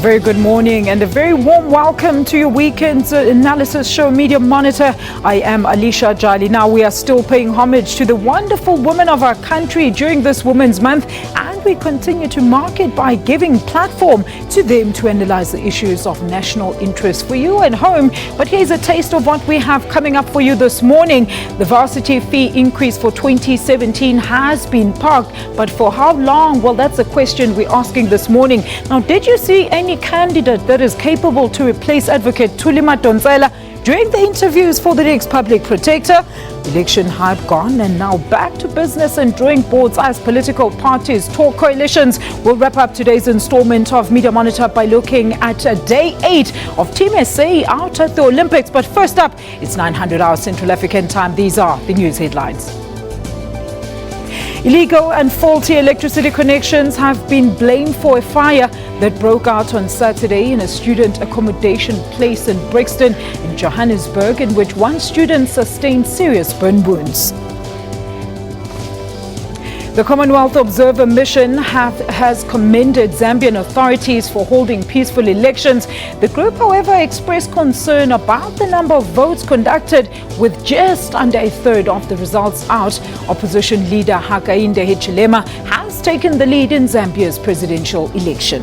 very good morning and a very warm welcome to your weekend's analysis show, Media Monitor. I am Alicia Jali. Now, we are still paying homage to the wonderful women of our country during this Women's Month, and we continue to mark it by giving platform to them to analyze the issues of national interest for you at home. But here's a taste of what we have coming up for you this morning. The Varsity fee increase for 2017 has been parked, but for how long? Well, that's a question we're asking this morning. Now, did you see any candidate that is capable to replace Advocate Thuli Madonsela during the interviews for the next public protector? Election hype gone, and now back to business and drawing boards as political parties talk coalitions. We'll wrap up today's installment of Media Monitor by looking at day 8 of Team SA out at the Olympics. But first up, it's 900 hours Central African time. These are the news headlines. Illegal and faulty electricity connections have been blamed for a fire that broke out on Saturday in a student accommodation place in Brixton in Johannesburg, in which one student sustained serious burn wounds. The Commonwealth Observer Mission has commended Zambian authorities for holding peaceful elections. The group, however, expressed concern about the number of votes conducted, with just under a third of the results out. Opposition leader Hakainde Hichilema has taken the lead in Zambia's presidential election.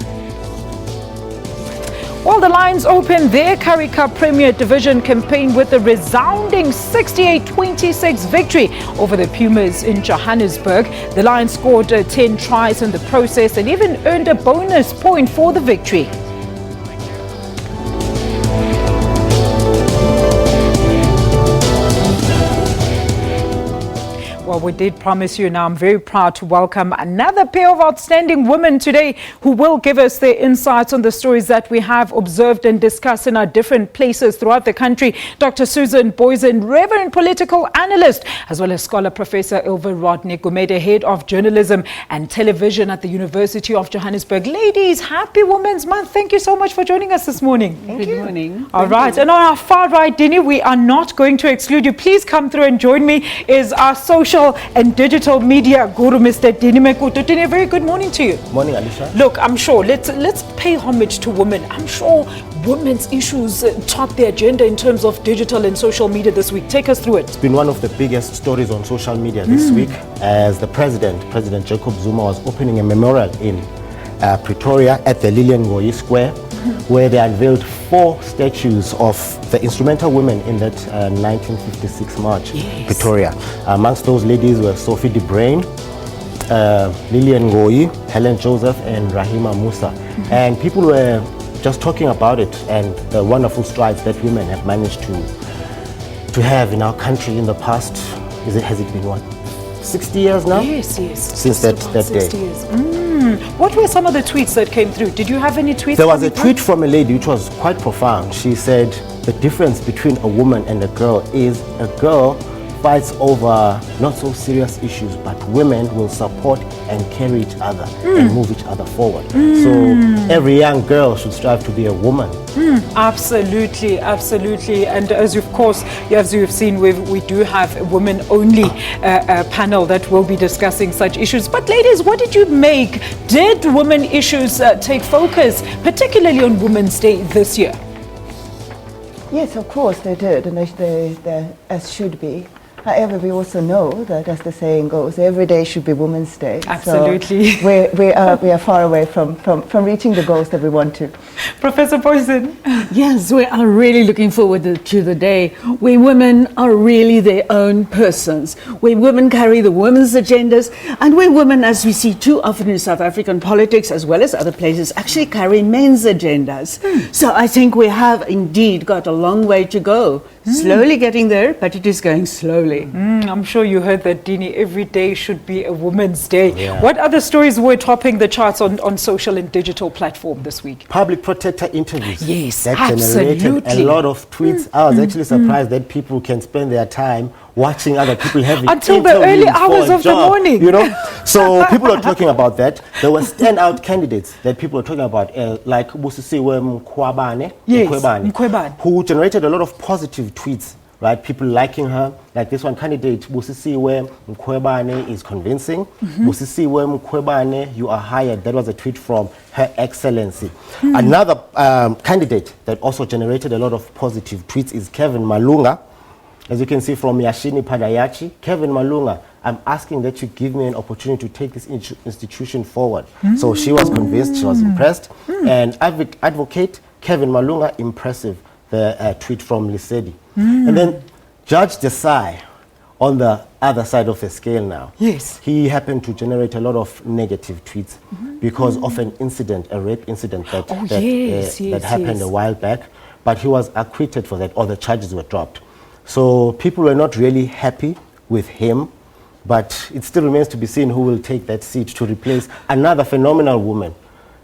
Well, the Lions opened their Currie Cup Premier Division campaign with a resounding 68-26 victory over the Pumas in Johannesburg. The Lions scored 10 tries in the process and even earned a bonus point for the victory. Well, we did promise you. Now I'm very proud to welcome another pair of outstanding women today who will give us their insights on the stories that we have observed and discussed in our different places throughout the country. Dr. Susan Boysen, Reverend Political Analyst, as well as Scholar Professor Ilva Rodney Gumede, Head of Journalism and Television at the University of Johannesburg. Ladies, happy Women's Month. Thank you so much for joining us this morning. Good morning. All right. And on our far right, Dini, we are not going to exclude you. Please come through and join me, is our social and digital media guru, Mr. Dini Mekutu. Dini, a very good morning to you. Morning, Alicia. Look, I'm sure, let's pay homage to women. I'm sure women's issues top the agenda in terms of digital and social media this week. Take us through it. It's been one of the biggest stories on social media this week, as the President Jacob Zuma was opening a memorial in Pretoria at the Lilian Ngoyi Square, where they unveiled 4 statues of the instrumental women in that 1956 march, Pretoria. Amongst those ladies were Sophie de Bruyn, Lilian Ngoyi, Helen Joseph, and Rahima Musa. And people were just talking about it and the wonderful strides that women have managed to have in our country in the past. Has it been what, 60 years now? Yes. Since that day. 60 years. What were some of the tweets that came through? Did you have any tweets? There was a tweet from a lady which was quite profound. She said, the difference between a woman and a girl is a girl fights over not so serious issues, but women will support and carry each other and move each other forward. So every young girl should strive to be a woman. Absolutely. And as you've seen, we do have a women-only panel that will be discussing such issues. But ladies, what did you make? Did women issues take focus, particularly on Women's Day this year? Yes, of course they did, and they as should be. However, we also know that, as the saying goes, every day should be Women's Day. Absolutely. So we are far away from reaching the goals that we want to. Professor Boysen. Yes, we are really looking forward to the day where women are really their own persons, where women carry the women's agendas, and where women, as we see too often in South African politics as well as other places, actually carry men's agendas. So I think we have indeed got a long way to go. Slowly getting there, but it is going slowly. I'm sure you heard that, Dini. Every day should be a Women's Day. Yeah. What other stories were topping the charts on social and digital platform this week? Public protector interviews. Yes, that absolutely. generated a lot of tweets. I was actually surprised that people can spend their time watching other people having until the early hours of the morning. You know, so people are talking about that. There were standout candidates that people are talking about, like Busisiwe Mkhwebane, Mkhwebane, who generated a lot of positive tweets right? People liking her. Like this one candidate, Busisiwe Mkhwebane is convincing. Busisiwe Mkhwebane, you are hired. That was a tweet from Her Excellency. Another candidate that also generated a lot of positive tweets is Kevin Malunga. As you can see from Yashini Padayachi, Kevin Malunga, I'm asking that you give me an opportunity to take this institution forward. So she was convinced, she was impressed. And advocate Kevin Malunga, impressive, the tweet from Lisedi. And then Judge Desai, on the other side of the scale now. Yes. He happened to generate a lot of negative tweets because of an incident, a rape incident that happened a while back. But he was acquitted for that, or the charges were dropped. So people were not really happy with him, but it still remains to be seen who will take that seat to replace another phenomenal woman,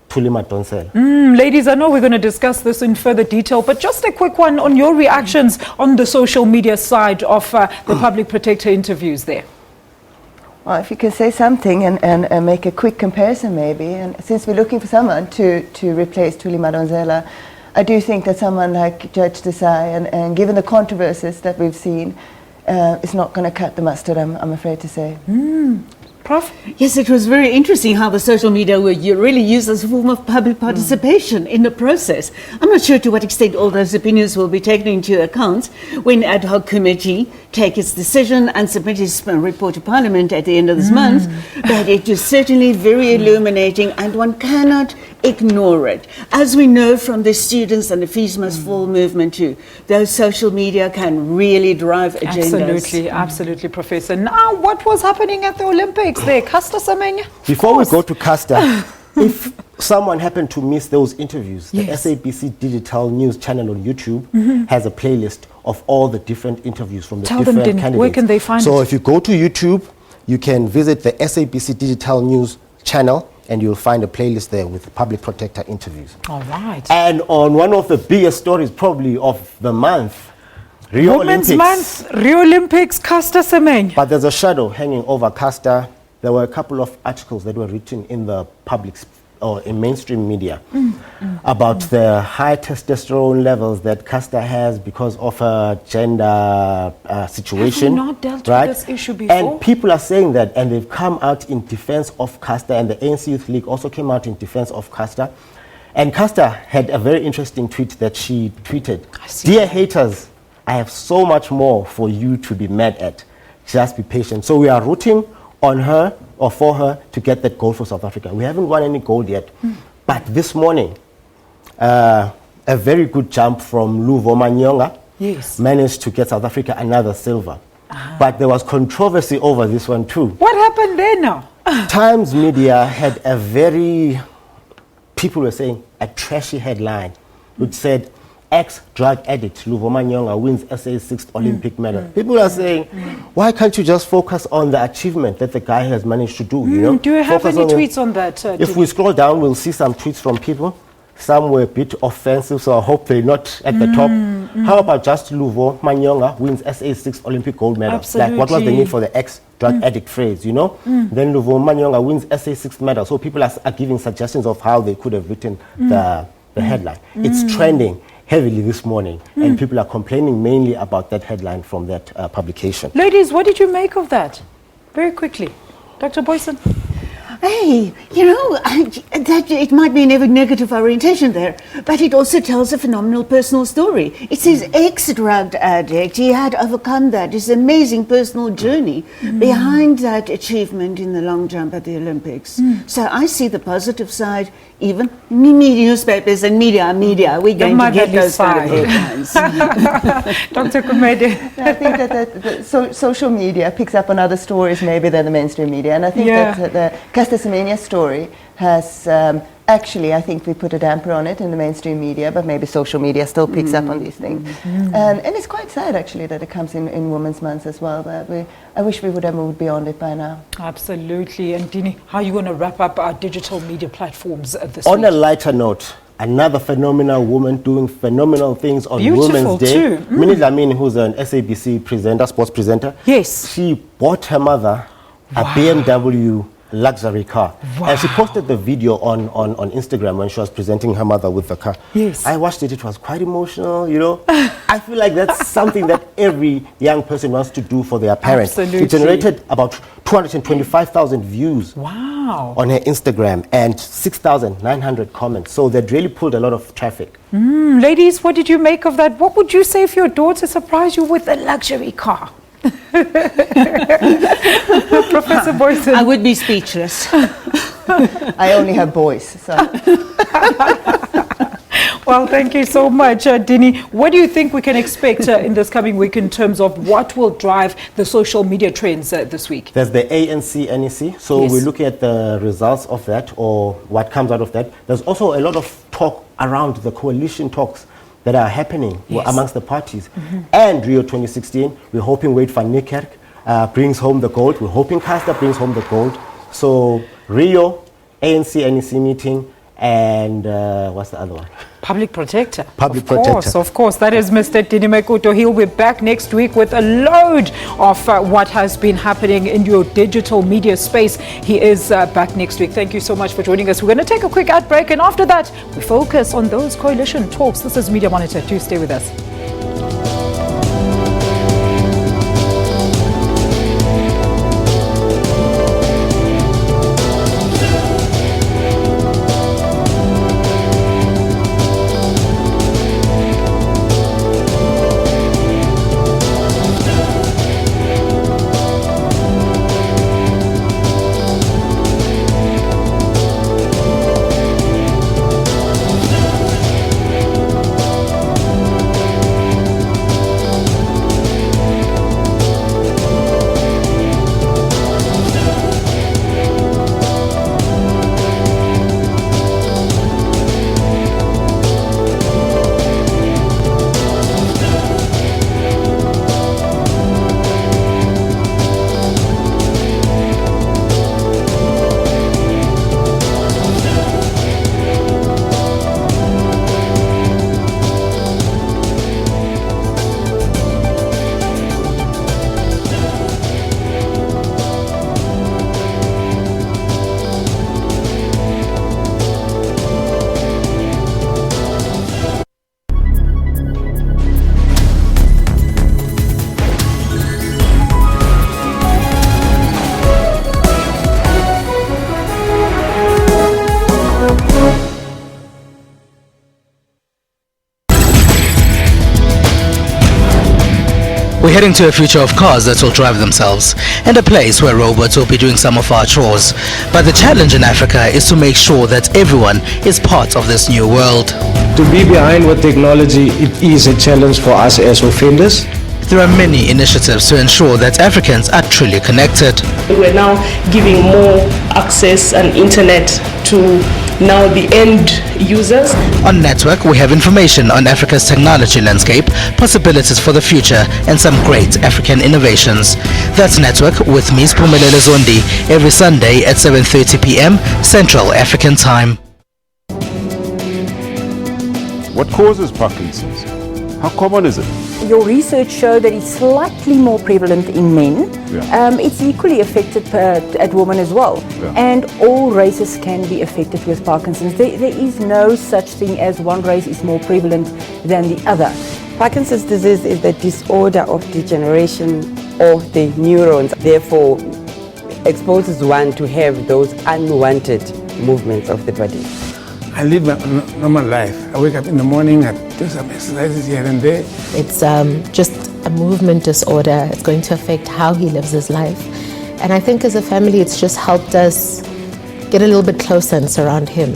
Thuli Madonsela. Ladies, I know we're going to discuss this in further detail, but just a quick one on your reactions on the social media side of the public protector interviews there. Well, if you can say something and make a quick comparison maybe, and since we're looking for someone to replace Thuli Madonsela, I do think that someone like Judge Desai, and given the controversies that we've seen, is not going to cut the mustard, I'm afraid to say. Prof? Yes, it was very interesting how the social media were really used as a form of public participation in the process. I'm not sure to what extent all those opinions will be taken into account when ad hoc committee take its decision and submit its report to Parliament at the end of this month, but it is certainly very illuminating and one cannot ignore it. As we know from the students and the Fees Must Fall movement too, those social media can really drive agendas. Absolutely, Professor. Now, what was happening at the Olympics there? Caster Semenya? Before we go to Caster, if someone happened to miss those interviews, the SABC digital news channel on YouTube has a playlist of all the different interviews from the different candidates. Where can they find it? So if you go to YouTube, you can visit the SABC digital news channel and you'll find a playlist there with public protector interviews. All right. And on one of the biggest stories probably of the month, Rio Women's Olympics. Month, Rio Olympics, Caster Semenya. But there's a shadow hanging over Caster. There were a couple of articles that were written in the public or in mainstream media about the high testosterone levels that Caster has because of a gender situation. Have we not dealt right? with this issue before? And people are saying that, and they've come out in defense of Caster, and the ANC Youth League also came out in defense of Caster. And Caster had a very interesting tweet that she tweeted. Dear haters, I have so much more for you to be mad at. Just be patient. So we are rooting on her or for her to get that gold for South Africa. We haven't won any gold yet. But this morning, a very good jump from Luvo Manyonga managed to get South Africa another silver. But there was controversy over this one too. What happened there now? Times Media had a very, people were saying, a trashy headline which said, ex-drug addict Luvo Manyonga wins SA's 6th Olympic medal. People are saying, why can't you just focus on the achievement that the guy has managed to do? You know? Do you have Focus any on tweets on that? if we scroll down, we'll see some tweets from people. Some were a bit offensive, so I hope they're not at the top. How about just Luvo Manyonga wins SA's 6th Olympic gold medal? Absolutely. Like, what was the need for the ex-drug addict phrase, you know? Then Luvo Manyonga wins SA's 6th medal. So people are giving suggestions of how they could have written the headline. It's trending heavily this morning, and people are complaining mainly about that headline from that publication. Ladies, what did you make of that? Very quickly. Dr. Boyson? Hey, you know, that it might be a negative orientation there, but it also tells a phenomenal personal story. It says ex-drug addict, he had overcome that. It's an amazing personal journey behind that achievement in the long jump at the Olympics. So I see the positive side, even newspapers and media, we're going to get those kind of headlines. Dr. Kumede? I think that the social media picks up on other stories maybe than the mainstream media, and I think that the Caster Semenya story has actually, I think we put a damper on it in the mainstream media, but maybe social media still picks up on these things. And it's quite sad actually that it comes in Women's Month as well, but I wish we would have moved beyond it by now. Absolutely. And Dini, how are you going to wrap up our digital media platforms this On week? a lighter note, another phenomenal woman doing phenomenal things on Women's Day. Too. Minnie Lamine, who's an SABC presenter, sports presenter. Yes. She bought her mother a BMW luxury car. Wow. And she posted the video on Instagram when she was presenting her mother with the car. Yes. I watched it. It was quite emotional, you know. I feel like that's something that every young person wants to do for their parents. Absolutely. It generated about 225,000 views. Wow. On her Instagram and 6,900 comments. So that really pulled a lot of traffic. Ladies, what did you make of that? What would you say if your daughter surprised you with a luxury car? Professor Boyson. I would be speechless. I only have boys, so. Well, thank you so much, Dini. What do you think we can expect in this coming week in terms of what will drive the social media trends this week? There's the ANC NEC, so Yes. we're looking at the results of that or what comes out of that. There's also a lot of talk around the coalition talks that are happening amongst the parties. And Rio 2016, we're hoping Wade van Niekerk brings home the gold. We're hoping Caster brings home the gold. So Rio, ANC NEC meeting, and what's the other one? Public Protector. Public Of course, Protector. of course. That is Mr. Dini Mekuto. He'll be back next week with a load of what has been happening in your digital media space. He is back next week. Thank you so much for joining us. We're going to take a quick ad break, and after that, we focus on those coalition talks. This is Media Monitor. Do stay with us. We're heading to a future of cars that will drive themselves and a place where robots will be doing some of our chores. But the challenge in Africa is to make sure that everyone is part of this new world. To be behind with technology, it is a challenge for us as offenders. There are many initiatives to ensure that Africans are truly connected. We're now giving more access and internet to now the end users. On Network, we have information on Africa's technology landscape, possibilities for the future, and some great African innovations. That's Network with me, Spumelele Zondi, every Sunday at 7:30 p.m. Central African Time. What causes Parkinson's? How common is it? Your research showed that it's slightly more prevalent in men. Yeah. It's equally affected at women as well. Yeah. And all races can be affected with Parkinson's. There is no such thing as one race is more prevalent than the other. Parkinson's disease is the disorder of degeneration of the neurons, therefore exposes one to have those unwanted movements of the body. I live my normal life. I wake up in the morning, I do some exercises here and there. It's just a movement disorder. It's going to affect how he lives his life. And I think as a family, it's just helped us get a little bit closer and surround him.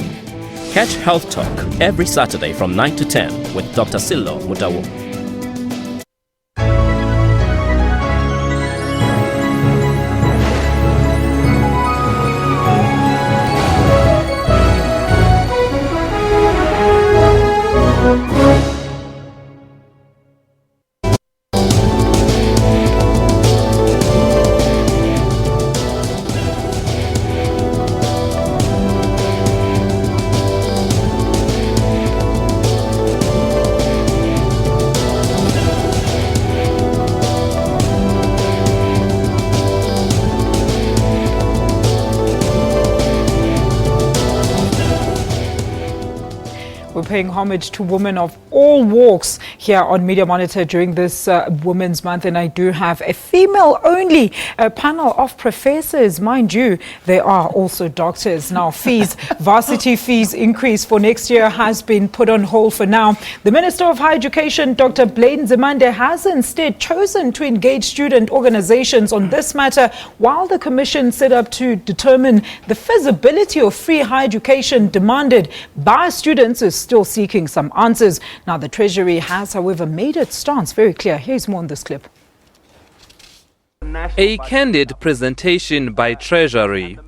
Catch Health Talk every Saturday from 9 to 10 with Dr. Sillo Mutawu. We're paying homage to women of all walks here on Media Monitor during this Women's Month, and I do have a female-only panel of professors. Mind you, they are also doctors. Now, varsity fees increase for next year has been put on hold for now. The Minister of Higher Education, Dr. Blaine Nzimande, has instead chosen to engage student organizations on this matter, while the commission set up to determine the feasibility of free higher education demanded by students is still seeking some answers. Now, the Treasury has, however, made its stance very clear. Here's more on this clip. A candid presentation by Treasury.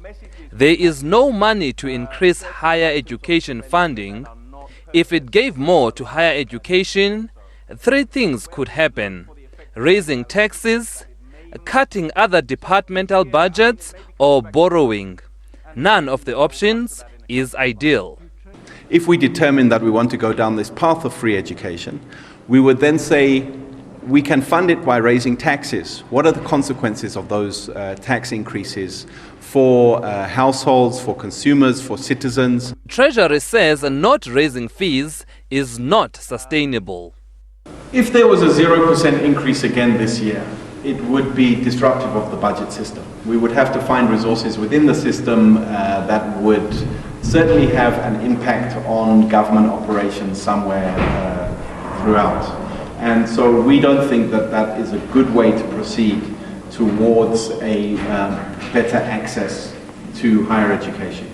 There is no money to increase higher education funding. If it gave more to higher education, three things could happen: raising taxes, cutting other departmental budgets, or borrowing. None of the options is ideal. If we determine that we want to go down this path of free education, we would then say we can fund it by raising taxes. What are the consequences of those tax increases for households, for consumers, for citizens? Treasury says not raising fees is not sustainable. If there was a 0% increase again this year, it would be disruptive of the budget system. We would have to find resources within the system that would certainly have an impact on government operations somewhere throughout. And so we don't think that that is a good way to proceed towards a better access to higher education.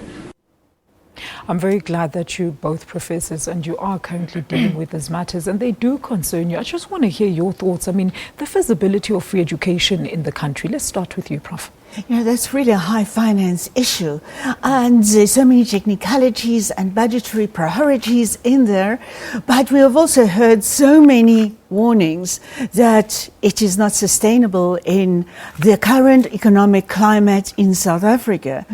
I'm very glad that you both professors and you are currently dealing with these matters, and they do concern you. I just want to hear your thoughts. I mean, the feasibility of free education in the country. Let's start with you, Prof. You know, that's really a high finance issue, and there's so many technicalities and budgetary priorities in there, but we have also heard so many warnings that it is not sustainable in the current economic climate in South Africa.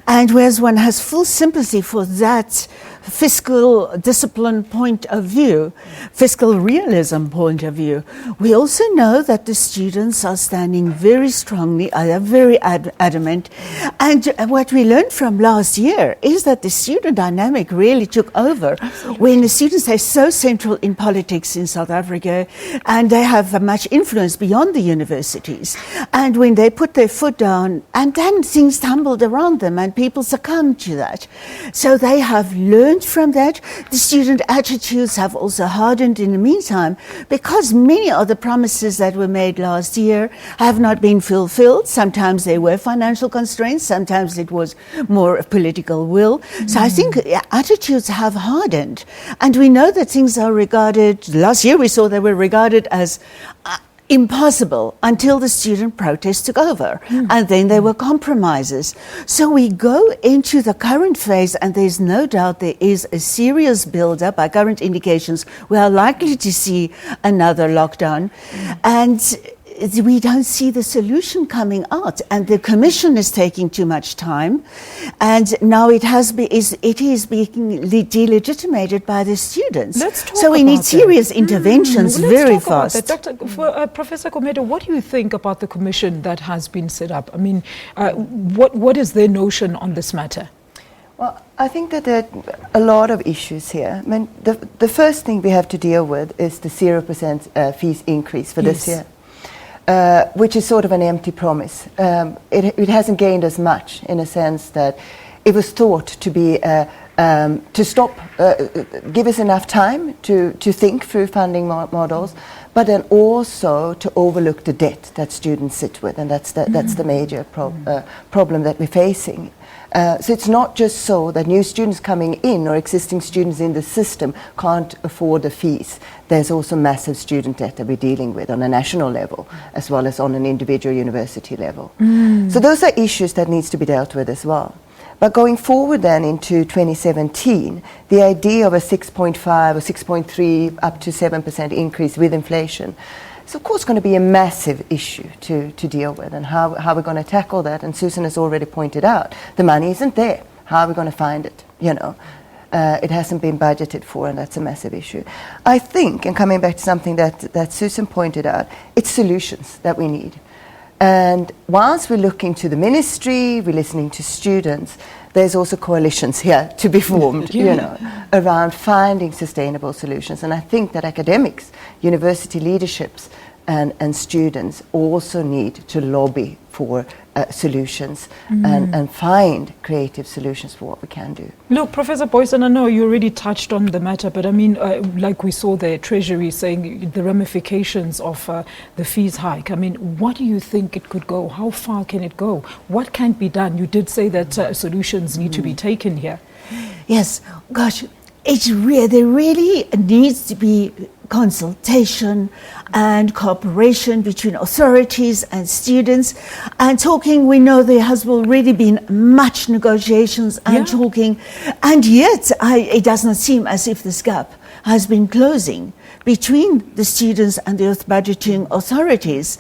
And whereas one has full sympathy for that fiscal discipline point of view, fiscal realism point of view, we also know that the students are standing very strongly, are very adamant. And what we learned from last year is that the student dynamic really took over. When the students are so central in politics in South Africa, and they have much influence beyond the universities. And when they put their foot down, and then things tumbled around them and people succumbed to that. So they have learned from that. The student attitudes have also hardened in the meantime, because many of the promises that were made last year have not been fulfilled. Sometimes they were financial constraints, sometimes it was more political will. So I think attitudes have hardened. And we know that things are regarded, last year we saw they were regarded as impossible until the student protests took over, and then there were compromises. So we go into the current phase, and there's no doubt there is a serious build-up. By current indications, we are likely to see another lockdown, and we don't see the solution coming out, and the commission is taking too much time, and now it is being delegitimated by the students. So we need serious interventions very fast. Professor Komedo, what do you think about the commission that has been set up? I mean, what is their notion on this matter? Well, I think that there are a lot of issues here. I mean, the first thing we have to deal with is the 0% fees increase for this year. Which is sort of an empty promise. It hasn't gained as much, in a sense that it was thought to be give us enough time to think through funding models, but then also to overlook the debt that students sit with, and that's the major problem that we're facing. So it's not just so that new students coming in or existing students in the system can't afford the fees. There's also massive student debt that we're dealing with on a national level, as well as on an individual university level. So those are issues that needs to be dealt with as well. But going forward then into 2017, the idea of a 6.5 or 6.3 up to 7% increase with inflation is of course going to be a massive issue to deal with, and how we're going to tackle that. And Susan has already pointed out, the money isn't there. How are we going to find it? You know, it hasn't been budgeted for, and that's a massive issue. I think, and coming back to something that Susan pointed out, it's solutions that we need. And whilst we're looking to the ministry, we're listening to students, there's also coalitions here to be formed, around finding sustainable solutions. And I think that academics, university leaderships, and students also need to lobby for solutions and find creative solutions for what we can do. Look, Professor Boyson, I know you already touched on the matter, but I mean, like we saw the Treasury saying the ramifications of the fees hike. I mean, what do you think it could go? How far can it go? What can be done? You did say that solutions need to be taken here. Yes, gosh, there really needs to be consultation and cooperation between authorities and students and talking. We know there has already been much negotiations and talking, and yet it does not seem as if this gap has been closing between the students and the budgeting authorities.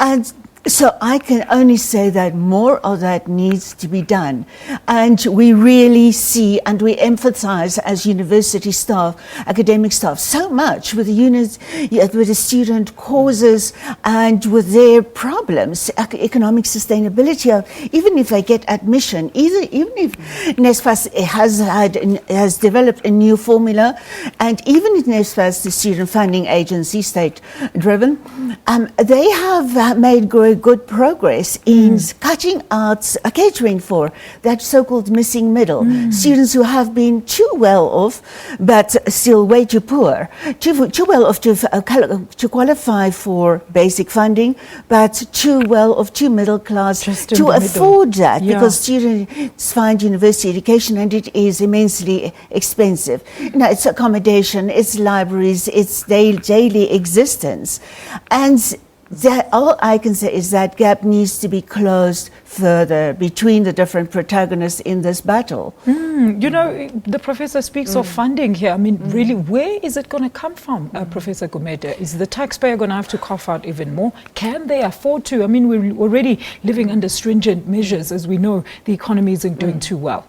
And so I can only say that more of that needs to be done. And we really see and we emphasize as university staff, academic staff, so much with the units, with the student causes and with their problems, economic sustainability, even if they get admission, even if NSFAS has developed a new formula, and even if NSFAS, the student funding agency, state-driven, they have made good progress in cutting out catering for that so-called missing middle. Students who have been too well off but still way too poor, too well off to qualify for basic funding, but too well off, too middle class to afford that, because students find university education and it is immensely expensive. It's accommodation, it's libraries, it's daily existence. And all I can say is that gap needs to be closed further between the different protagonists in this battle. The professor speaks of funding here. I mean, really, where is it going to come from, Professor Gumede? Is the taxpayer going to have to cough out even more? Can they afford to? I mean, we're already living under stringent measures, as we know the economy isn't doing too well.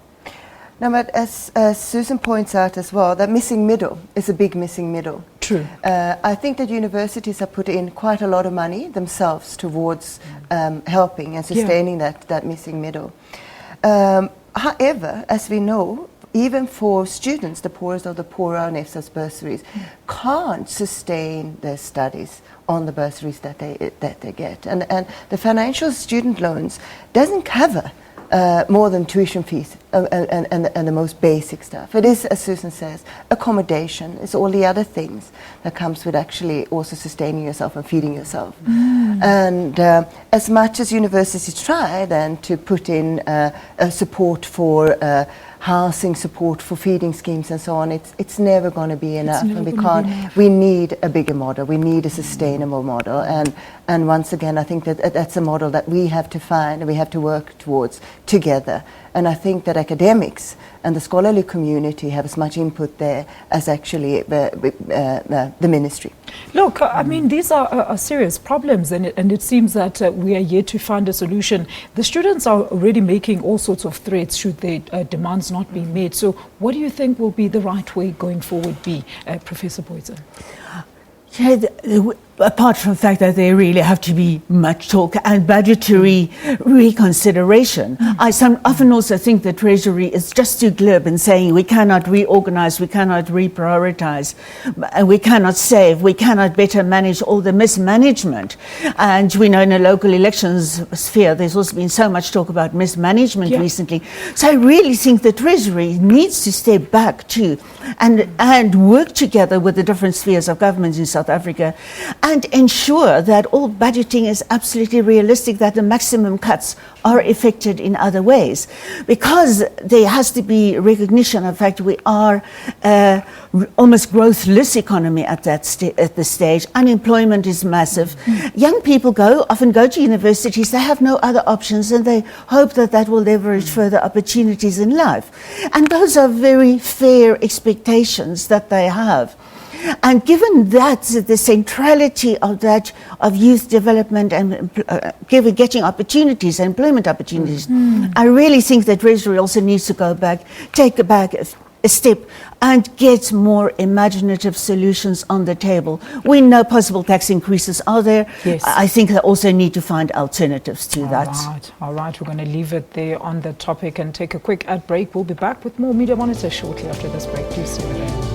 No, but as Susan points out as well, that missing middle is a big missing middle. True. I think that universities have put in quite a lot of money themselves towards helping and sustaining that missing middle. However, as we know, even for students, the poorest of the poor on NSFAS bursaries, can't sustain their studies on the bursaries that they get. And the financial student loans doesn't cover more than tuition fees and the most basic stuff. It is, as Susan says, accommodation. It's all the other things that comes with actually also sustaining yourself and feeding yourself. And as much as universities try then to put in support for housing, support for feeding schemes and so on, it's never going to be enough. And we need a bigger model. We need a sustainable model. And once again, I think that that's a model that we have to find and we have to work towards together. And I think that academics and the scholarly community have as much input there as actually the ministry. Look, I mean, these are serious problems, and it seems that we are yet to find a solution. The students are already making all sorts of threats should their demands not be met. So what do you think will be the right way going forward be, Professor Boyson? Apart from the fact that there really have to be much talk and budgetary reconsideration, I often also think the Treasury is just too glib in saying we cannot reorganize, we cannot reprioritize, and we cannot save, we cannot better manage all the mismanagement. And we know in the local elections sphere there's also been so much talk about mismanagement recently. So I really think the Treasury needs to step back too and work together with the different spheres of government in South Africa and ensure that all budgeting is absolutely realistic, that the maximum cuts are effected in other ways. Because there has to be recognition of the fact we are almost growthless economy at this stage. Unemployment is massive. Young people often go to universities, they have no other options, and they hope that will leverage further opportunities in life. And those are very fair expectations that they have. And given that, the centrality of youth development and getting opportunities, employment opportunities, I really think that Treasury also needs to take back a step and get more imaginative solutions on the table. We know possible tax increases are there. Yes. I think they also need to find alternatives to that. All right. We're going to leave it there on the topic and take a quick ad break. We'll be back with more Media Monitor shortly after this break. Do stay with us.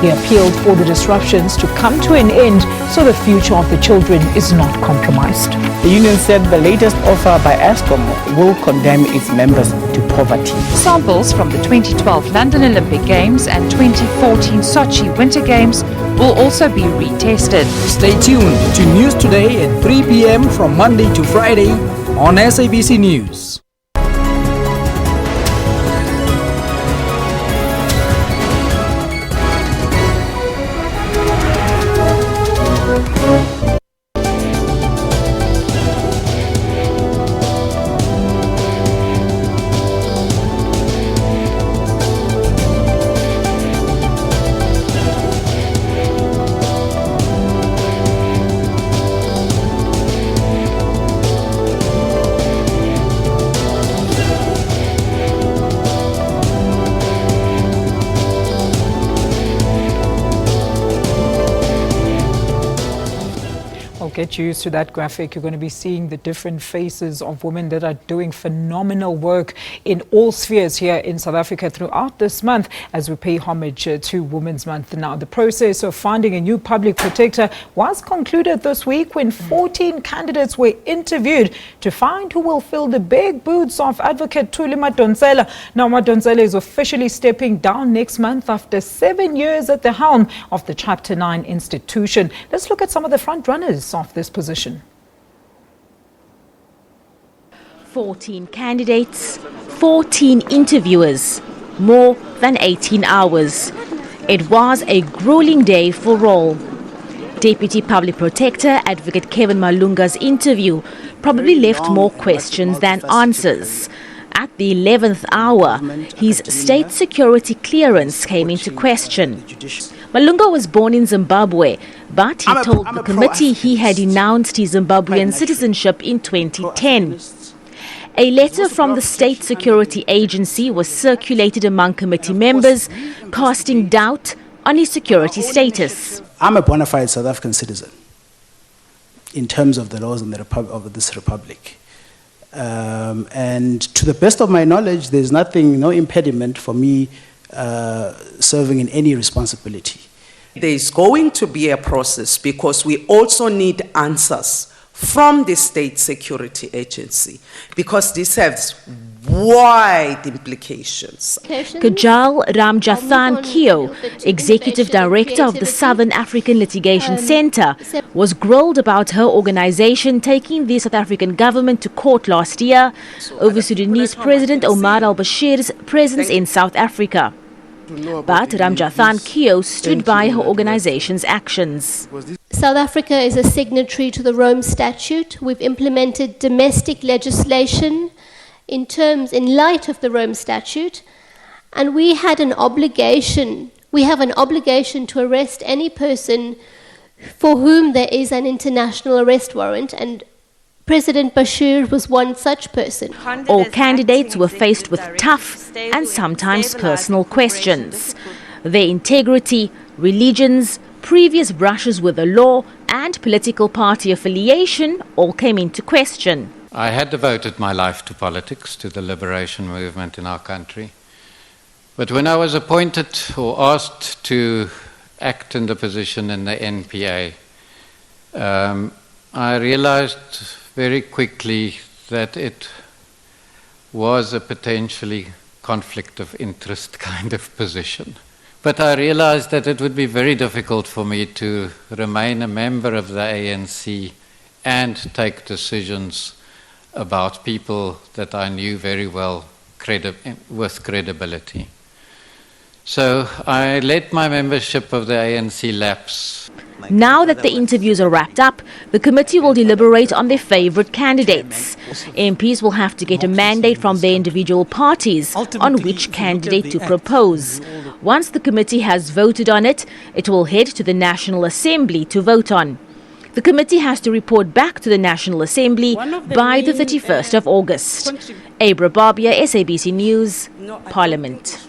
He appealed for the disruptions to come to an end so the future of the children is not compromised. The union said the latest offer by ESCOM will condemn its members to poverty. Samples from the 2012 London Olympic Games and 2014 Sochi Winter Games will also be retested. Stay tuned to News Today at 3 p.m. from Monday to Friday on SABC News. Get used to that graphic. You're going to be seeing the different faces of women that are doing phenomenal work in all spheres here in South Africa throughout this month as we pay homage to Women's Month. Now, the process of finding a new public protector was concluded this week when 14 candidates were interviewed to find who will fill the big boots of Advocate Thuli Madonsela. Now, Madonsela is officially stepping down next month after 7 years at the helm of the Chapter 9 institution. Let's look at some of the front runners of this position. 14 candidates, 14 interviewers, more than 18 hours. It was a grueling day for all. Deputy Public Protector Advocate Kevin Malunga's interview probably left more questions than answers. At the 11th hour, his state security clearance came into question. Malunga was born in Zimbabwe, but he told the committee he had renounced his Zimbabwean citizenship in 2010. A letter from the State Security Agency was circulated among committee members, casting doubt on his security status. I'm a bona fide South African citizen in terms of the laws of this republic. And to the best of my knowledge, there's no impediment for me serving in any responsibility. There's going to be a process because we also need answers from the State Security Agency because this has wide implications. Kajal Ramjathan Keo, Executive Director of the Southern African Litigation Centre, was grilled about her organisation taking the South African government to court last year over Sudanese President Omar al-Bashir's presence in South Africa. But Ramjathan Keo stood by her organisation's actions. South Africa is a signatory to the Rome Statute. We've implemented domestic legislation in light of the Rome Statute, and we have an obligation to arrest any person for whom there is an international arrest warrant, and President Bashir was one such person. All candidates were faced with tough and sometimes personal questions. Their integrity, religions, previous brushes with the law, and political party affiliation all came into question. I had devoted my life to politics, to the liberation movement in our country. But when I was appointed or asked to act in the position in the NPA, I realized very quickly that it was a potentially conflict of interest kind of position. But I realized that it would be very difficult for me to remain a member of the ANC and take decisions about people that I knew very well credibility. So I let my membership of the ANC lapse. Now that the interviews are wrapped up, the committee will deliberate on their favourite candidates. MPs will have to get a mandate from their individual parties on which candidate to propose. Once the committee has voted on it, it will head to the National Assembly to vote on. The committee has to report back to the National Assembly by the 31st of August. Abra Barbia, SABC News, Parliament.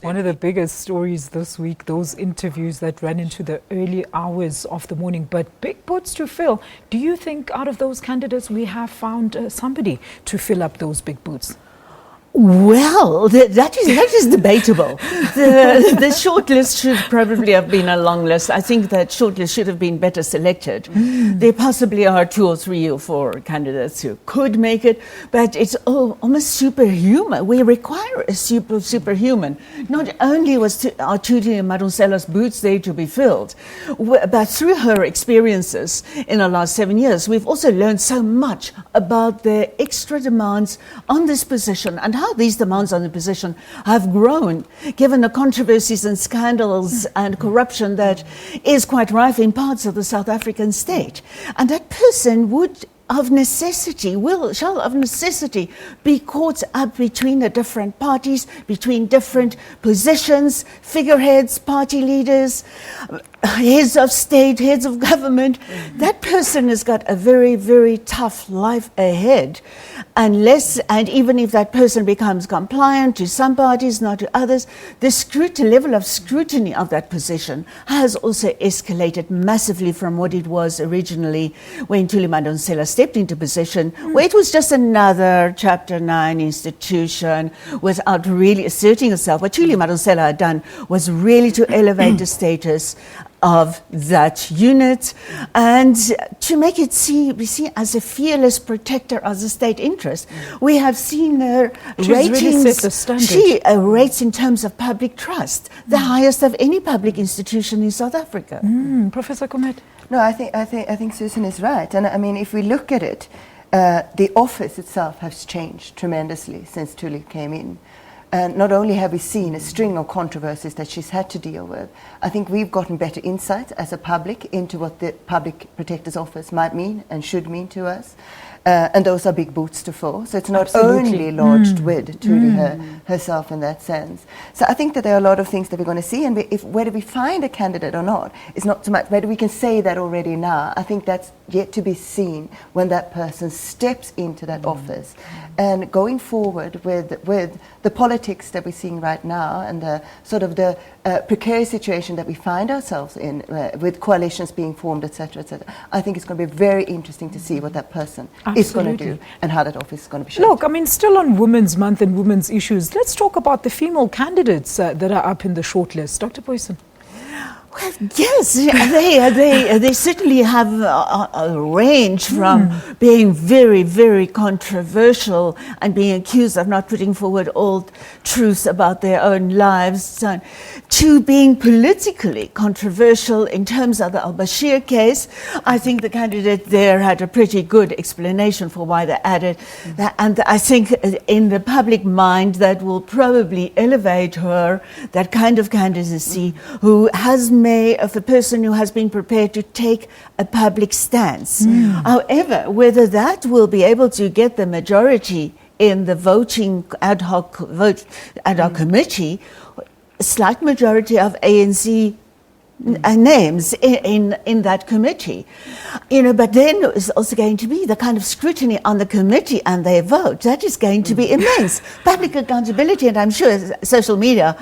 One of the biggest stories this week, those interviews that ran into the early hours of the morning, but big boots to fill. Do you think out of those candidates we have found somebody to fill up those big boots? Well, that is debatable. The shortlist should probably have been a long list. I think that shortlist should have been better selected. There possibly are 2 or 3 or 4 candidates who could make it, but it's almost superhuman. We require a superhuman. Not only was Thuli Madonsela's boots there to be filled, but through her experiences in the last 7 years, we've also learned so much about the extra demands on this position and how these demands on the position have grown, given the controversies and scandals and corruption that is quite rife in parts of the South African state. And that person would shall of necessity be caught up between the different parties, between different positions, figureheads, party leaders, heads of state, heads of government. That person has got a very, very tough life ahead. And even if that person becomes compliant to some parties, not to others, the level of scrutiny of that position has also escalated massively from what it was originally when Thuli Madonsela stepped into position, where it was just another Chapter 9 institution without really asserting itself. What Thuli Madonsela had done was really to elevate the status of that unit and to make it be seen as a fearless protector of the state interest. We have seen her ratings. Really set the standard. She rates in terms of public trust, the highest of any public institution in South Africa. Professor Komet? No, I think Susan is right. And I mean, if we look at it, the office itself has changed tremendously since Thuli came in. And not only have we seen a string of controversies that she's had to deal with, I think we've gotten better insight as a public into what the Public Protector's Office might mean and should mean to us. And those are big boots to fill. So it's not only lodged with Thuli herself in that sense. So I think that there are a lot of things that we're going to see, and whether we find a candidate or not is not so much whether we can say that already now. I think that's yet to be seen when that person steps into that office. And going forward with the politics that we're seeing right now and the sort of the precarious situation that we find ourselves in with coalitions being formed, etc., I think it's going to be very interesting to see what that person is going to do and how that office is going to be shaped. Look, I mean, still on Women's Month and women's issues, let's talk about the female candidates that are up in the shortlist. Dr. Boyson. Well, yes, they certainly have a range from being very, very controversial and being accused of not putting forward all truths about their own lives to being politically controversial in terms of the al-Bashir case. I think the candidate there had a pretty good explanation for why they added that, and I think in the public mind that will probably elevate her, that kind of candidacy, who has of a person who has been prepared to take a public stance. However, whether that will be able to get the majority in the voting ad hoc committee, a slight majority of ANC names in that committee, but then there's also going to be the kind of scrutiny on the committee and their vote that is going to be immense. Public accountability, and I'm sure social media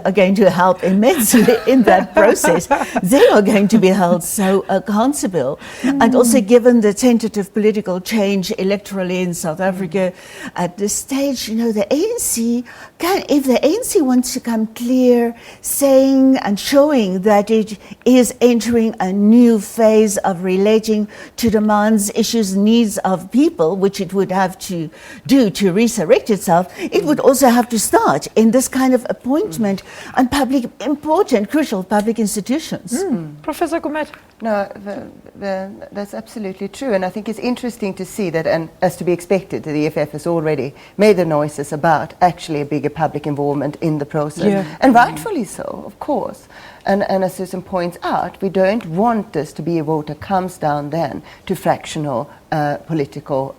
are going to help immensely in that process. They are going to be held so accountable, and also given the tentative political change electorally in South Africa at this stage, the ANC if the ANC wants to come clear, saying and showing that it is entering a new phase of relating to demands, issues, needs of people, which it would have to do to resurrect itself, it would also have to start in this kind of appointment and important, crucial public institutions. Professor Komet. No, that's absolutely true. And I think it's interesting to see that, and as to be expected, the EFF has already made the noises about actually a bigger public involvement in the process. Yeah. And rightfully so, of course. And as Susan points out, we don't want this to be a vote that comes down then to fractional political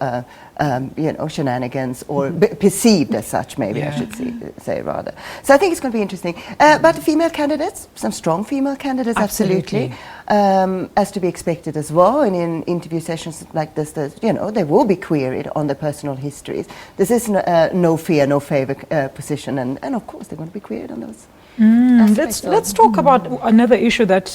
shenanigans, or perceived as such, maybe I should say rather. So I think it's going to be interesting. But female candidates, some strong female candidates, absolutely. As to be expected as well. And in interview sessions like this, they will be queried on their personal histories. This is no fear, no favour position, and of course they're going to be queried on those. Let's talk about another issue that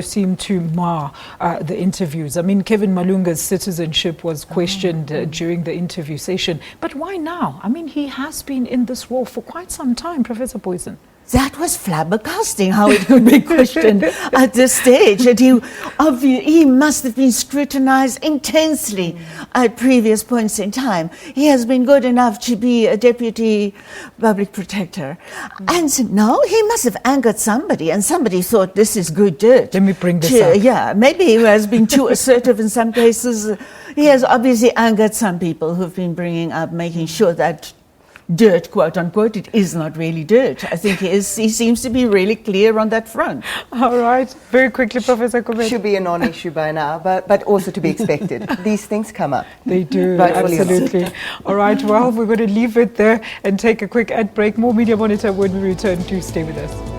seemed to mar the interviews. I mean, Kevin Malunga's citizenship was questioned during the interview session, but why now? I mean, he has been in this role for quite some time, Professor Boysen. That was flabbergasting how it could be questioned at this stage. And he must have been scrutinized intensely at previous points in time. He has been good enough to be a deputy public protector. And so now he must have angered somebody, and somebody thought, this is good dirt. Let me bring this up. Yeah, maybe he has been too assertive in some cases. He has obviously angered some people who've been bringing up, making sure that dirt, quote unquote, it is not really dirt. I think he seems to be really clear on that front. All right, very quickly, Professor Kubet. Should be a non-issue by now, but also to be expected. These things come up. They do, absolutely. All right, well, we're going to leave it there and take a quick ad break. More Media Monitor when we return. Do stay with us.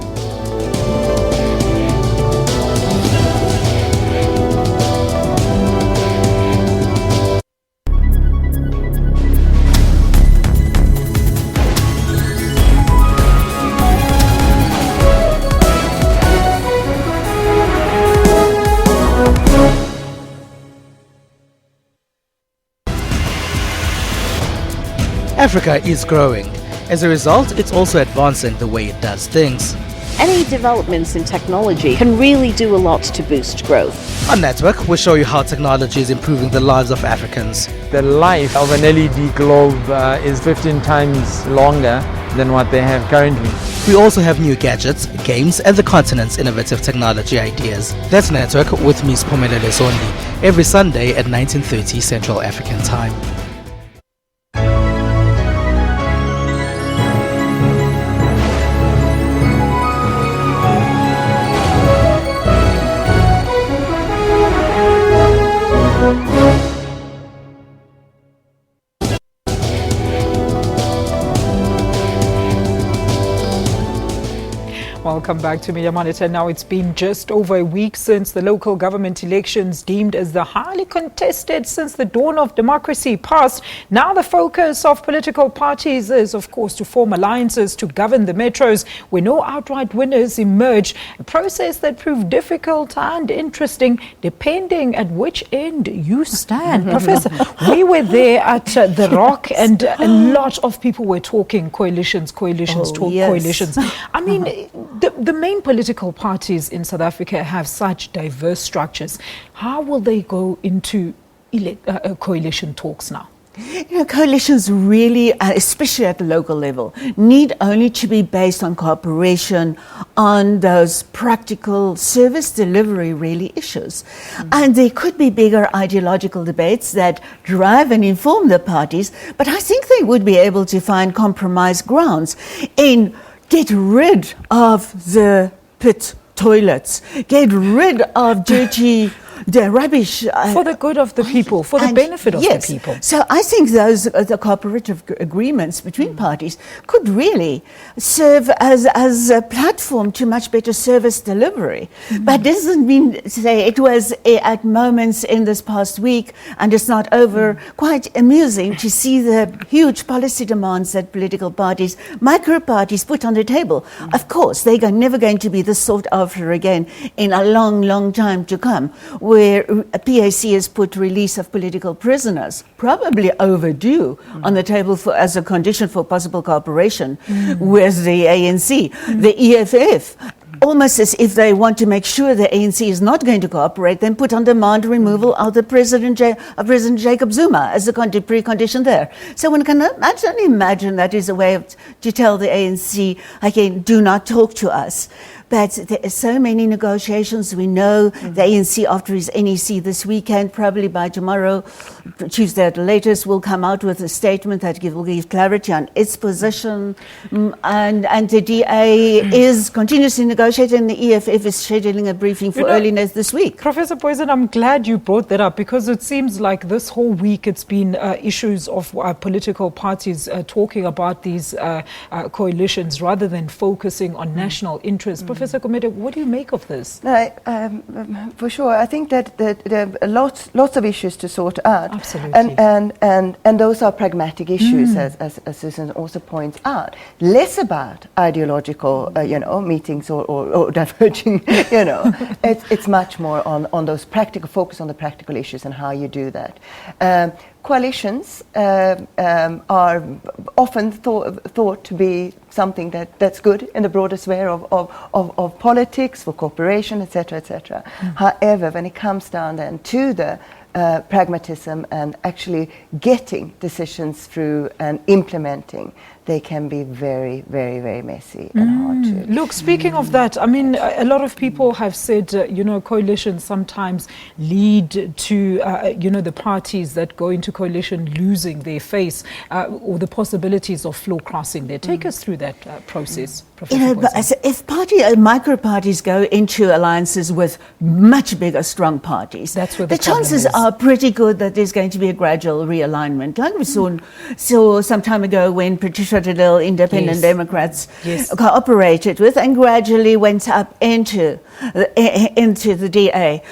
Africa is growing. As a result, it's also advancing the way it does things. Any developments in technology can really do a lot to boost growth. On Network, we'll show you how technology is improving the lives of Africans. The life of an LED globe is 15 times longer than what they have currently. We also have new gadgets, games, and the continent's innovative technology ideas. That's Network with me, Spumelele Zondi, every Sunday at 19:30 Central African Time. Welcome back to Media Monitor. Now, it's been just over a week since the local government elections, deemed as the highly contested since the dawn of democracy, passed. Now the focus of political parties is, of course, to form alliances to govern the metros where no outright winners emerge, a process that proved difficult and interesting depending at which end you stand. Professor, we were there at The Rock, and a lot of people were talking coalitions. I mean, the main political parties in South Africa have such diverse structures. How will they go into coalition talks now? Coalitions really, especially at the local level, need only to be based on cooperation on those practical service delivery really issues. And there could be bigger ideological debates that drive and inform the parties, but I think they would be able to find compromise grounds in get rid of the pit toilets, get rid of dirty the rubbish. For the good of the people, for the benefit of the people. So I think those the cooperative agreements between parties could really serve as a platform to much better service delivery. But this doesn't mean to say it was at moments in this past week, and it's not over, quite amusing to see the huge policy demands that political parties, micro parties, put on the table. Of course, they're never going to be this sought after again in a long, long time to come, where PAC has put release of political prisoners, probably overdue, on the table as a condition for possible cooperation with the ANC. The EFF, almost as if they want to make sure the ANC is not going to cooperate, then put on demand removal of the President Jacob Zuma as a precondition there. So one can only imagine that is a way to tell the ANC, again, do not talk to us. But there are so many negotiations. We know the ANC, after his NEC this weekend, probably by tomorrow, Tuesday at the latest, will come out with a statement that will give clarity on its position. And the DA is continuously negotiating. The EFF is scheduling a briefing for early this week. Professor Poison, I'm glad you brought that up, because it seems like this whole week it's been issues of political parties talking about these coalitions rather than focusing on national interests. Professor Komete, what do you make of this? For sure. I think that there are lots of issues to sort out. Absolutely. And those are pragmatic issues, as Susan also points out. Less about ideological, meetings or diverging, It's much more on those practical, focus on the practical issues and how you do that. Coalitions are often thought to be something that's good in the broader sphere of politics, for cooperation, etc., etc. However, when it comes down then to the pragmatism and actually getting decisions through and implementing, they can be very, very, very messy and hard to. Look, speaking of that, I mean, a lot of people have said, coalitions sometimes lead to, the parties that go into coalition losing their face or the possibilities of floor crossing there. Take us through that process, Professor Poison. If micro parties go into alliances with much bigger, strong parties, that's where the chances are pretty good that there's going to be a gradual realignment. Like we saw some time ago when Patricia Little independent Democrats cooperated with and gradually went up into the DA.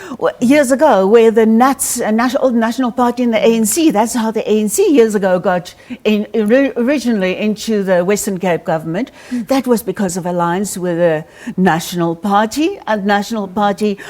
Years ago, where the National Party and the ANC, that's how the ANC years ago got originally into the Western Cape government. That was because of alliance with the National Party,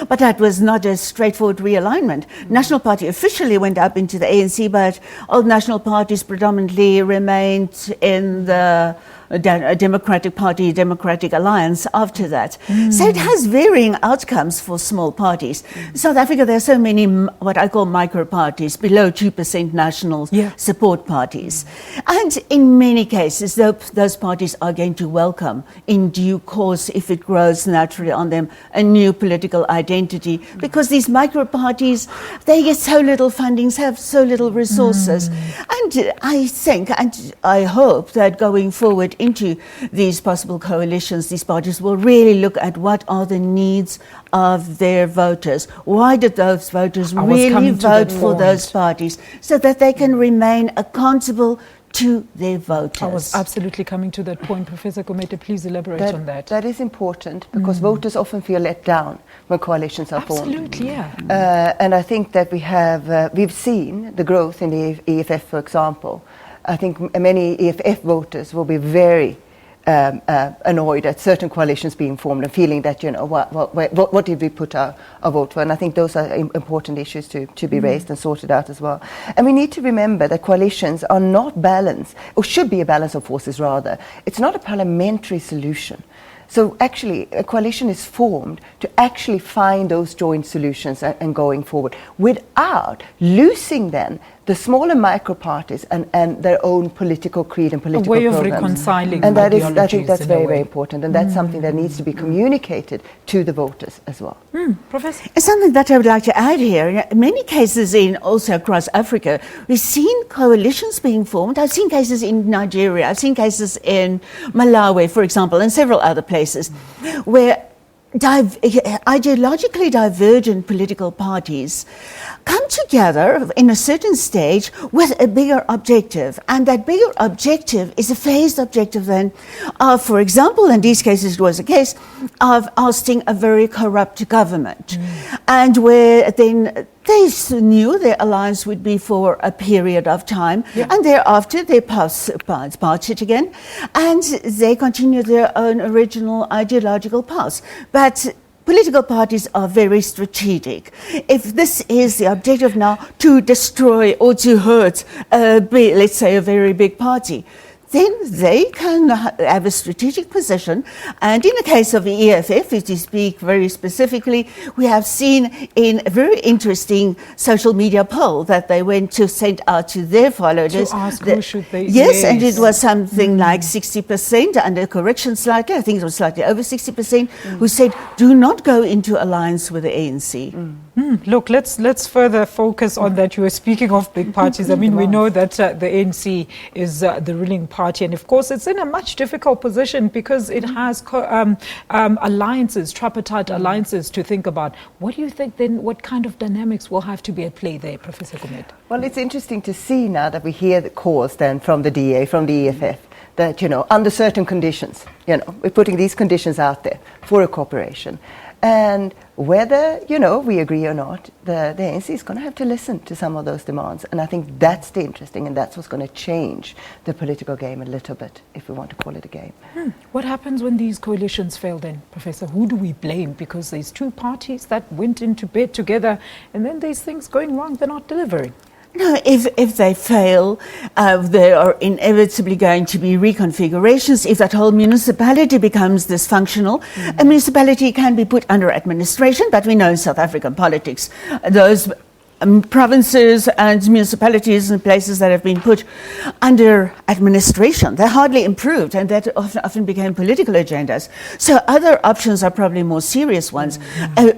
but that was not a straightforward realignment. National Party officially went up into the ANC, but all national parties predominantly remained in the Democratic Party, Democratic Alliance after that. So it has varying outcomes for small parties. South Africa, there are so many what I call micro parties, below 2% national support parties. And in many cases, those parties are going to welcome in due course, if it grows naturally on them, a new political identity, because these micro parties, they get so little fundings, have so little resources. And I think, and I hope that going forward into these possible coalitions, these parties will really look at what are the needs of their voters. Why did those voters really vote for those parties? So that they can remain accountable to their voters. I was absolutely coming to that point. Professor Komete, please elaborate on that. That is important, because voters often feel let down when coalitions are formed. Absolutely, yeah. And I think that we've seen the growth in the EFF, for example. I think many EFF voters will be very annoyed at certain coalitions being formed and feeling that, what did we put our vote for? And I think those are important issues to be raised and sorted out as well. And we need to remember that coalitions are not balanced, or should be a balance of forces rather. It's not a parliamentary solution. So actually, a coalition is formed to actually find those joint solutions and going forward without losing then the smaller micro parties and their own political creed and political programs. A way of reconciling and that is, I think that's very, very important, and that's something that needs to be communicated to the voters as well. Professor? Something that I would like to add here, in many cases also across Africa, we've seen coalitions being formed. I've seen cases in Nigeria, I've seen cases in Malawi, for example, and several other places, where ideologically divergent political parties come together in a certain stage with a bigger objective. And that bigger objective is a phased objective then of, for example, in these cases it was a case of ousting a very corrupt government. And where then they knew their alliance would be for a period of time, and thereafter they pass it again, and they continue their own original ideological path. But political parties are very strategic. If this is the objective now, to destroy or to hurt, let's say, a very big party, then they can have a strategic position. And in the case of the EFF, if to speak very specifically, we have seen in a very interesting social media poll that they went to send out to their followers. To ask who should they... Yes, and it was something like 60%, under correction slightly, I think it was slightly over 60%, who said, do not go into alliance with the ANC. Look, let's further focus on that. You were speaking of big parties. I mean, we know that the ANC is the ruling party, and of course, it's in a much difficult position because it has alliances, tripartite alliances to think about. What do you think then? What kind of dynamics will have to be at play there, Professor Gomet? Well, it's interesting to see now that we hear the calls then from the DA, from the EFF, that, under certain conditions, we're putting these conditions out there for a cooperation. And whether, we agree or not, the ANC is going to have to listen to some of those demands. And I think that's the interesting, and that's what's going to change the political game a little bit, if we want to call it a game. What happens when these coalitions fail then, Professor? Who do we blame? Because there's two parties that went into bed together, and then there's things going wrong, they're not delivering. No, if they fail, there are inevitably going to be reconfigurations. If that whole municipality becomes dysfunctional, a municipality can be put under administration, but we know in South African politics, those provinces and municipalities and places that have been put under administration, they're hardly improved, and that often became political agendas. So other options are probably more serious ones.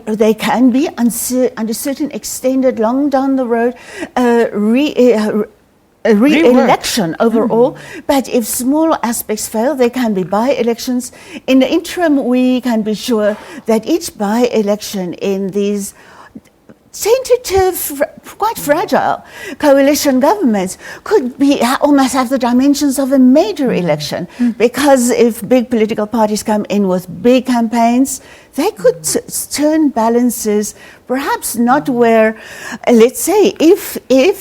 They can be, under certain extended, long down the road, re-election overall, but if small aspects fail, there can be by-elections. In the interim, we can be sure that each by-election in these tentative, quite fragile coalition governments could be almost have the dimensions of a major election, because if big political parties come in with big campaigns, they could turn balances, perhaps not where, let's say, if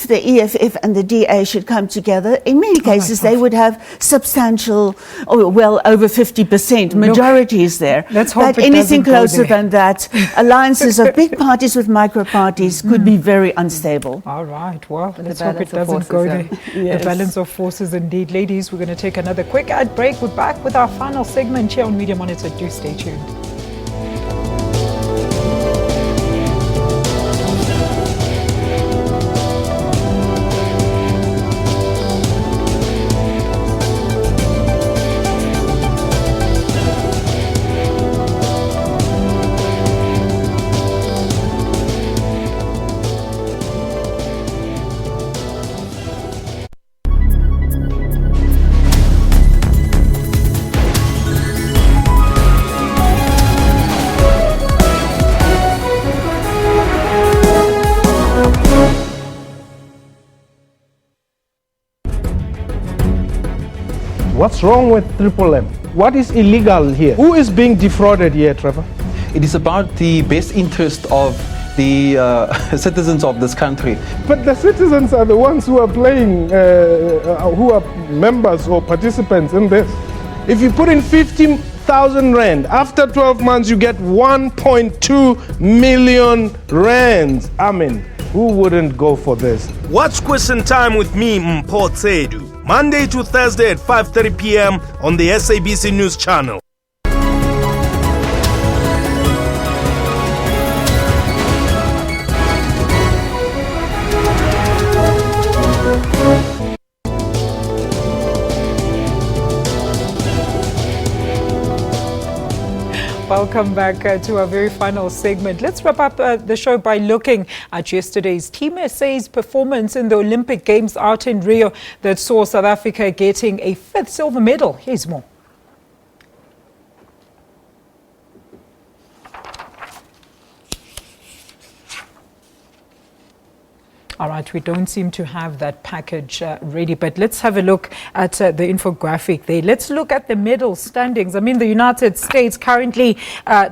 the EFF and the DA should come together, in many cases they would have substantial, well over 50% majorities there. Let's hope but anything closer than that, alliances of big parties with micro parties could be very unstable. All right, well, let's hope it doesn't go there. Yes. The balance of forces indeed. Ladies, we're going to take another quick ad break. We're back with our final segment here on Media Monitor. Do stay tuned. What's wrong with Triple M? What is illegal here? Who is being defrauded here, Trevor? It is about the best interest of the citizens of this country. But the citizens are the ones who are playing, who are members or participants in this. If you put in 15,000 rand, after 12 months you get 1.2 million rands. I mean, who wouldn't go for this? Watch Question Time with me, Mpho Tsedu, Monday to Thursday at 5:30 p.m. on the SABC News Channel. Welcome back to our very final segment. Let's wrap up the show by looking at yesterday's Team SA's performance in the Olympic Games out in Rio that saw South Africa getting a 5th silver medal. Here's more. All right, we don't seem to have that package ready, but let's have a look at the infographic there. Let's look at the medal standings. I mean, the United States currently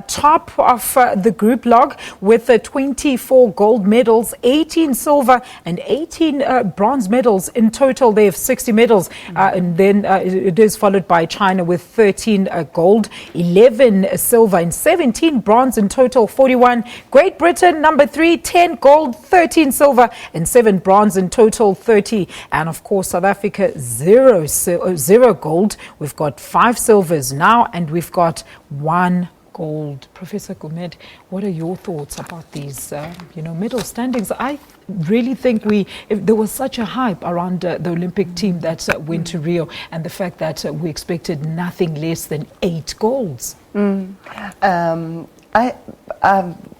top of the group log with 24 gold medals, 18 silver and 18 bronze medals in total. They have 60 medals, and then it is followed by China with 13 gold, 11 silver and 17 bronze in total, 41. Great Britain, number 3, 10 gold, 13 silver and 7 bronze in total, 30. And of course, South Africa, 0 gold. We've got 5 silvers now, and we've got 1 gold. Professor Gumede, what are your thoughts about these, medal standings? I really think there was such a hype around the Olympic team that went to Rio, and the fact that we expected nothing less than 8 golds.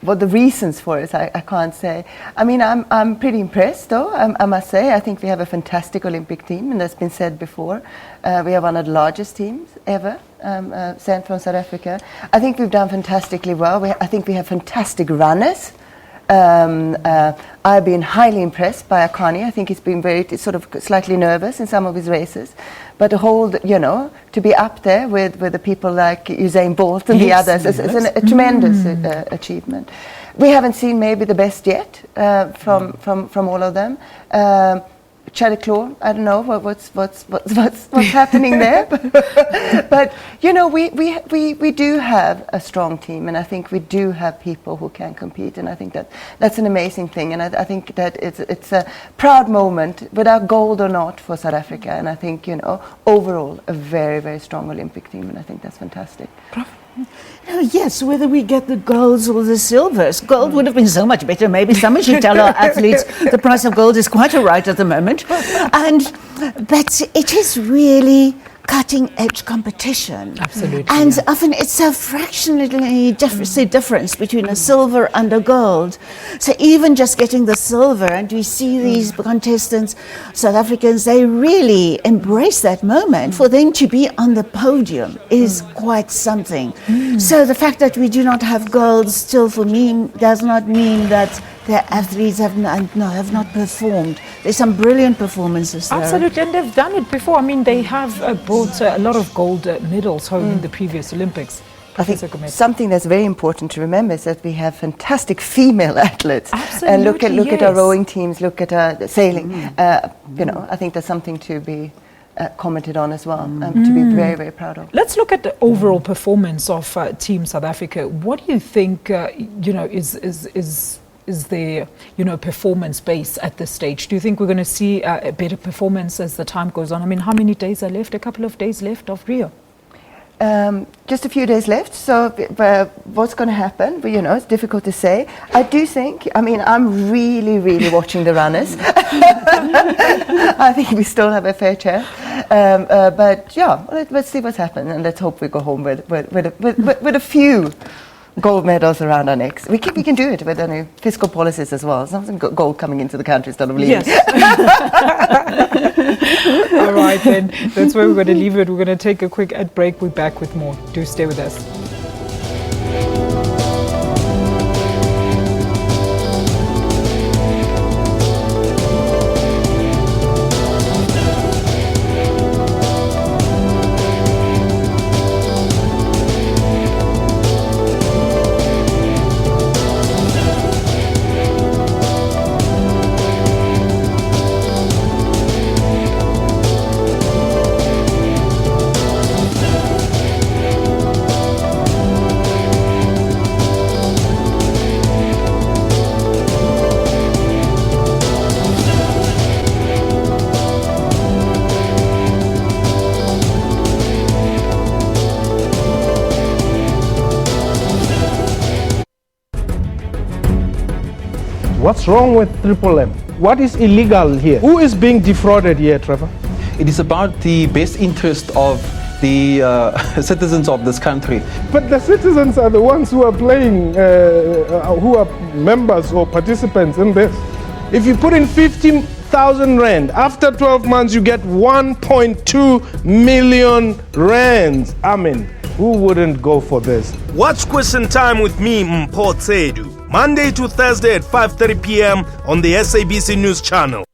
Well, the reasons for it, I can't say. I mean, I'm pretty impressed, though, I must say. I think we have a fantastic Olympic team, and that's been said before. We have one of the largest teams ever sent from South Africa. I think we've done fantastically well. I think we have fantastic runners. I've been highly impressed by Akani. I think he's been sort of slightly nervous in some of his races. But to hold, to be up there with the people like Usain Bolt and the others is a tremendous achievement. We haven't seen maybe the best yet from all of them. Chadiclaw, I don't know what's happening there, but we do have a strong team, and I think we do have people who can compete, and I think that's an amazing thing, and I think that it's a proud moment, without gold or not, for South Africa, and I think overall a very, very strong Olympic team, and I think that's fantastic. Yes, whether we get the golds or the silvers. Gold would have been so much better. Maybe someone should tell our athletes the price of gold is quite all right at the moment. But it is really cutting-edge competition. Absolutely. And often it's a fractionally difference between a silver and a gold. So even just getting the silver, and we see these contestants, South Africans, they really embrace that moment. For them to be on the podium is quite something. So the fact that we do not have gold still, for me, does not mean that their athletes have not performed. There's some brilliant performances there. Absolutely, and they've done it before. I mean, they have brought a lot of gold medals home in the previous Olympics. I think something that's very important to remember is that we have fantastic female athletes. Absolutely, and look at our rowing teams, look at our sailing. I think that's something to be commented on as well, to be very, very proud of. Let's look at the overall performance of Team South Africa. What do you think, is their, performance base at this stage? Do you think we're going to see a better performance as the time goes on? I mean, how many days are left? A couple of days left of Rio? Just a few days left, so what's going to happen? But, it's difficult to say. I do think, I'm really, really watching the runners. I think we still have a fair chance. But, let's see what's happened, and let's hope we go home with a few gold medals around our necks. We can do it with new fiscal policies as well. Some gold coming into the country instead of leaving. Yes. All right, then. That's where we're going to leave it. We're going to take a quick ad break. We're back with more. Do stay with us. What's wrong with Triple M? What is illegal here? Who is being defrauded here, Trevor? It is about the best interest of the citizens of this country. But the citizens are the ones who are playing, who are members or participants in this. If you put in 15,000 rand, after 12 months you get 1.2 million rands. Who wouldn't go for this? Watch Question Time with me, Mpho, Monday to Thursday at 5:30 p.m. on the SABC News Channel.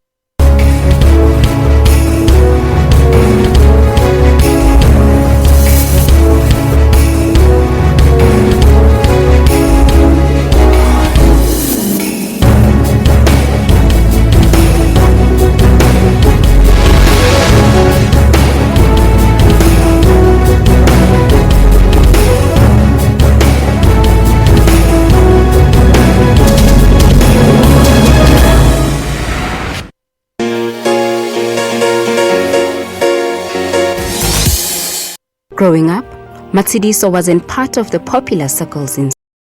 Growing up, Matsidiso wasn't part of the popular circles in